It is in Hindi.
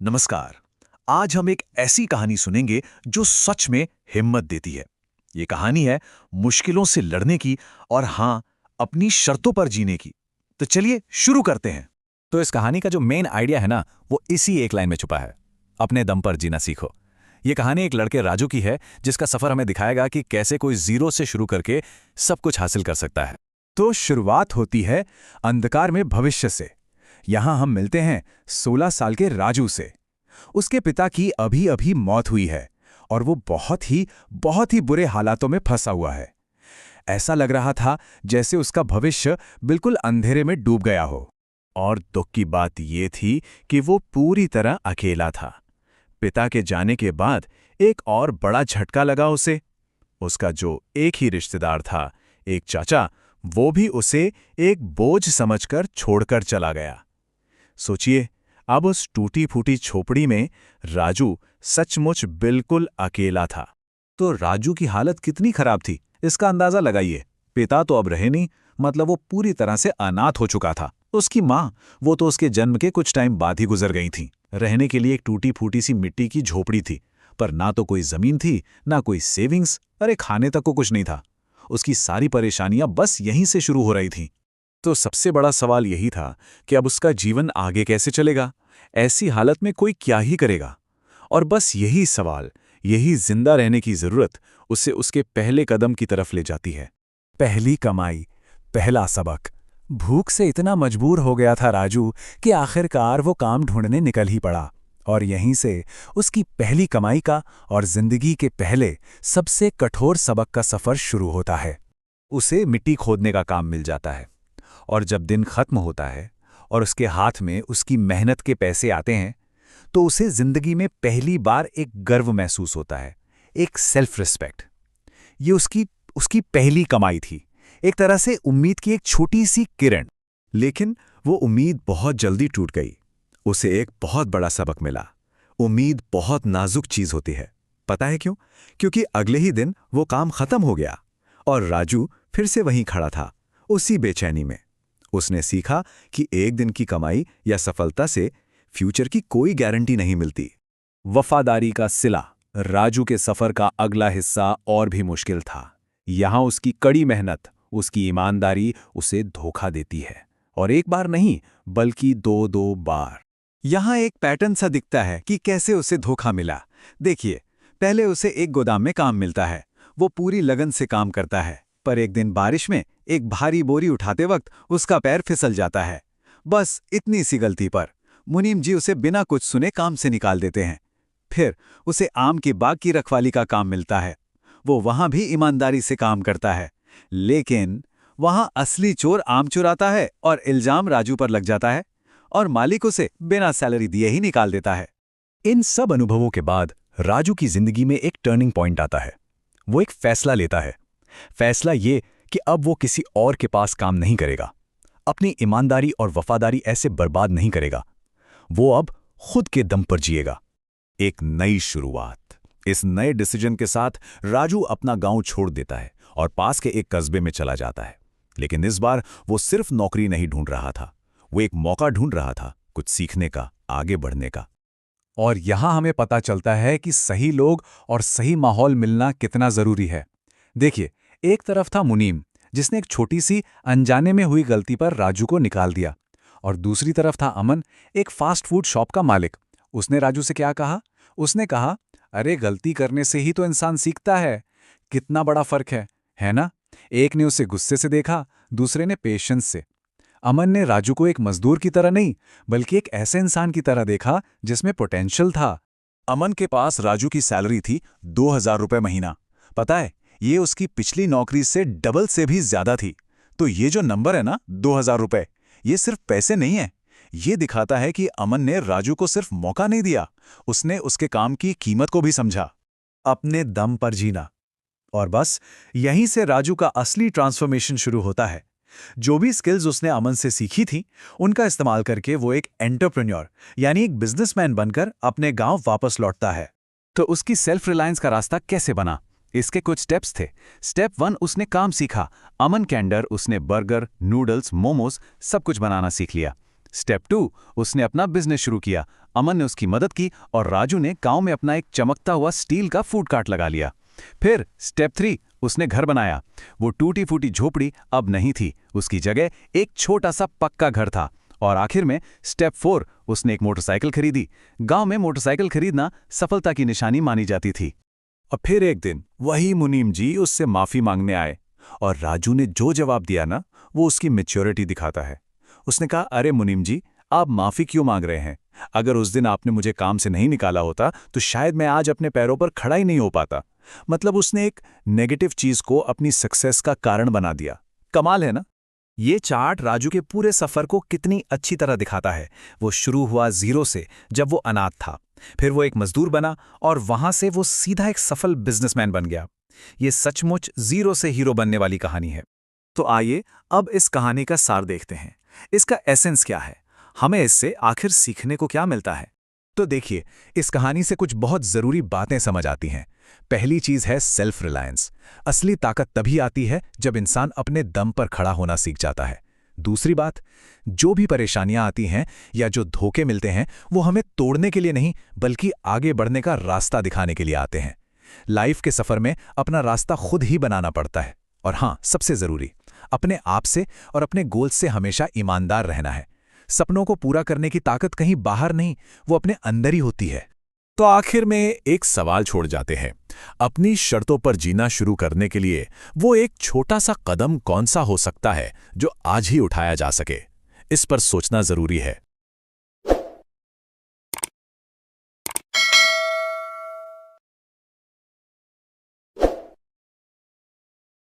नमस्कार। आज हम एक ऐसी कहानी सुनेंगे जो सच में हिम्मत देती है। ये कहानी है मुश्किलों से लड़ने की और हाँ, अपनी शर्तों पर जीने की। तो चलिए शुरू करते हैं। तो इस कहानी का जो मेन आइडिया है ना, वो इसी एक लाइन में छुपा है। अपने दम पर जीना सीखो। ये कहानी एक लड़के राजू की है, जिसका सफर हमें दिखाएगा कि कैसे कोई जीरो से शुरू करके सब कुछ हासिल कर सकता है। तो शुरुआत होती है अंधकार में भविष्य से। यहां हम मिलते हैं 16 साल के राजू से। उसके पिता की अभी अभी मौत हुई है और वो बहुत ही बुरे हालातों में फंसा हुआ है। ऐसा लग रहा था जैसे उसका भविष्य बिल्कुल अंधेरे में डूब गया हो। और दुख की बात ये थी कि वो पूरी तरह अकेला था। पिता के जाने के बाद एक और बड़ा झटका लगा उसे। उसका जो एक ही रिश्तेदार था, एक चाचा, वो भी उसे एक बोझ समझकर छोड़कर चला गया। सोचिए, अब उस टूटी-फूटी झोपड़ी में राजू सचमुच बिल्कुल अकेला था। तो राजू की हालत कितनी खराब थी, इसका अंदाजा लगाइए। पिता तो अब रहे नहीं, मतलब वो पूरी तरह से अनाथ हो चुका था। उसकी माँ, वो तो उसके जन्म के कुछ टाइम बाद ही गुजर गई थी। रहने के लिए एक टूटी फूटी सी मिट्टी की झोपड़ी थी, पर ना तो कोई जमीन थी, ना कोई सेविंग्स, अरे खाने तक को कुछ नहीं था। उसकी सारी परेशानियां बस यहीं से शुरू हो रही थीं। तो सबसे बड़ा सवाल यही था कि अब उसका जीवन आगे कैसे चलेगा। ऐसी हालत में कोई क्या ही करेगा। और बस यही सवाल, यही जिंदा रहने की जरूरत उसे उसके पहले कदम की तरफ ले जाती है। पहली कमाई, पहला सबक। भूख से इतना मजबूर हो गया था राजू कि आखिरकार वो काम ढूंढने निकल ही पड़ा। और यहीं से उसकी पहली कमाई का और जिंदगी के पहले सबसे कठोर सबक का सफर शुरू होता है। उसे मिट्टी खोदने का काम मिल जाता है। और जब दिन खत्म होता है और उसके हाथ में उसकी मेहनत के पैसे आते हैं, तो उसे जिंदगी में पहली बार एक गर्व महसूस होता है, एक सेल्फ रिस्पेक्ट। ये उसकी पहली कमाई थी, एक तरह से उम्मीद की एक छोटी सी किरण। लेकिन वो उम्मीद बहुत जल्दी टूट गई। उसे एक बहुत बड़ा सबक मिला। उम्मीद बहुत नाजुक चीज होती है। पता है क्यों? क्योंकि अगले ही दिन वो काम खत्म हो गया और राजू फिर से वहीं खड़ा था, उसी बेचैनी में। उसने सीखा कि एक दिन की कमाई या सफलता से फ्यूचर की कोई गारंटी नहीं मिलती। वफादारी का सिला। राजू के सफर का अगला हिस्सा और भी मुश्किल था। यहां उसकी कड़ी मेहनत, उसकी ईमानदारी उसे धोखा देती है। और एक बार नहीं, बल्कि दो बार। यहां एक पैटर्न सा दिखता है कि कैसे उसे धोखा मिला। देखिए, पहले उसे एक गोदाम में काम मिलता है। वो पूरी लगन से काम करता है, पर एक दिन बारिश में एक भारी बोरी उठाते वक्त उसका पैर फिसल जाता है। बस इतनी सी गलती पर मुनीम जी उसे बिना कुछ सुने काम से निकाल देते हैं। फिर उसे आम के बाग की रखवाली का काम मिलता है। वो वहां भी ईमानदारी से काम करता है, लेकिन वहां असली चोर आम चुराता है और इल्जाम राजू पर लग जाता है और मालिक उसे बिना सैलरी दिए ही निकाल देता है। इन सब अनुभवों के बाद राजू की जिंदगी में एक टर्निंग पॉइंट आता है। वो एक फैसला लेता है। फैसला ये कि अब वो किसी और के पास काम नहीं करेगा, अपनी ईमानदारी और वफादारी ऐसे बर्बाद नहीं करेगा। वो अब खुद के दम पर जिएगा। एक नई शुरुआत। इस नए डिसीजन के साथ राजू अपना गांव छोड़ देता है और पास के एक कस्बे में चला जाता है। लेकिन इस बार वो सिर्फ नौकरी नहीं ढूंढ रहा था, वो एक मौका ढूंढ रहा था, कुछ सीखने का, आगे बढ़ने का। और यहां हमें पता चलता है कि सही लोग और सही माहौल मिलना कितना जरूरी है। देखिए, एक तरफ था मुनीम, जिसने एक छोटी सी अनजाने में हुई गलती पर राजू को निकाल दिया। और दूसरी तरफ था अमन, एक फास्ट फूड शॉप का मालिक। उसने राजू से क्या कहा? उसने कहा, अरे गलती करने से ही तो इंसान सीखता है। कितना बड़ा फर्क है ना? एक ने उसे गुस्से से देखा, दूसरे ने पेशेंस से। अमन ने राजू को एक मजदूर की तरह नहीं, बल्कि एक ऐसे इंसान की तरह देखा जिसमें पोटेंशियल था। अमन के पास राजू की सैलरी थी 2,000 रुपए महीना। पता है, ये उसकी पिछली नौकरी से डबल से भी ज्यादा थी। तो ये जो नंबर है ना, 2,000 रुपए, ये सिर्फ पैसे नहीं है। ये दिखाता है कि अमन ने राजू को सिर्फ मौका नहीं दिया, उसने उसके काम की कीमत को भी समझा। अपने दम पर जीना। और बस यहीं से राजू का असली ट्रांसफॉर्मेशन शुरू होता है। जो भी स्किल्स उसने अमन से सीखी थी, उनका इस्तेमाल करके वो एक एंटरप्रेन्योर, यानी एक बिजनेसमैन बनकर अपने गांव वापस लौटता है। तो उसकी सेल्फ रिलायंस का रास्ता कैसे बना? इसके कुछ स्टेप्स थे। स्टेप 1, उसने काम सीखा। अमन के अंडर उसने बर्गर, नूडल्स, मोमोज सब कुछ बनाना सीख लिया। स्टेप 2, उसने अपना बिजनेस शुरू किया। अमन ने उसकी मदद की और राजू ने गांव में अपना एक चमकता हुआ स्टील का फूड कार्ट लगा लिया। फिर स्टेप 3, उसने घर बनाया। वो टूटी फूटी झोपड़ी अब नहीं थी, उसकी जगह एक छोटा सा पक्का घर था। और आखिर में स्टेप 4, उसने एक मोटरसाइकिल खरीदी। गांव में मोटरसाइकिल खरीदना सफलता की निशानी मानी जाती थी। और फिर एक दिन वही मुनीम जी उससे माफी मांगने आए और राजू ने जो जवाब दिया ना, वो उसकी मैच्योरिटी दिखाता है। उसने कहा, अरे मुनीम जी, आप माफी क्यों मांग रहे हैं? अगर उस दिन आपने मुझे काम से नहीं निकाला होता तो शायद मैं आज अपने पैरों पर खड़ा ही नहीं हो पाता। मतलब उसने एक नेगेटिव चीज को अपनी सक्सेस का कारण बना दिया। कमाल है ना? ये चार्ट राजू के पूरे सफर को कितनी अच्छी तरह दिखाता है। वो शुरू हुआ जीरो से, जब वो अनाथ था। फिर वो एक मजदूर बना और वहां से वो सीधा एक सफल बिजनेसमैन बन गया। ये सचमुच जीरो से हीरो बनने वाली कहानी है। तो आइए अब इस कहानी का सार देखते हैं। इसका एसेंस क्या है? हमें इससे आखिर सीखने को क्या मिलता है? तो देखिए, इस कहानी से कुछ बहुत जरूरी बातें समझ आती हैं। पहली चीज है सेल्फ रिलायंस। असली ताकत तभी आती है जब इंसान अपने दम पर खड़ा होना सीख जाता है। दूसरी बात, जो भी परेशानियां आती हैं या जो धोखे मिलते हैं, वो हमें तोड़ने के लिए नहीं बल्कि आगे बढ़ने का रास्ता दिखाने के लिए आते हैं। लाइफ के सफर में अपना रास्ता खुद ही बनाना पड़ता है। और हाँ, सबसे जरूरी, अपने आप से और अपने गोल से हमेशा ईमानदार रहना है। सपनों को पूरा करने की ताकत कहीं बाहर नहीं, वो अपने अंदर ही होती है। तो आखिर में एक सवाल छोड़ जाते हैं। अपनी शर्तों पर जीना शुरू करने के लिए वो एक छोटा सा कदम कौन सा हो सकता है जो आज ही उठाया जा सके? इस पर सोचना जरूरी है।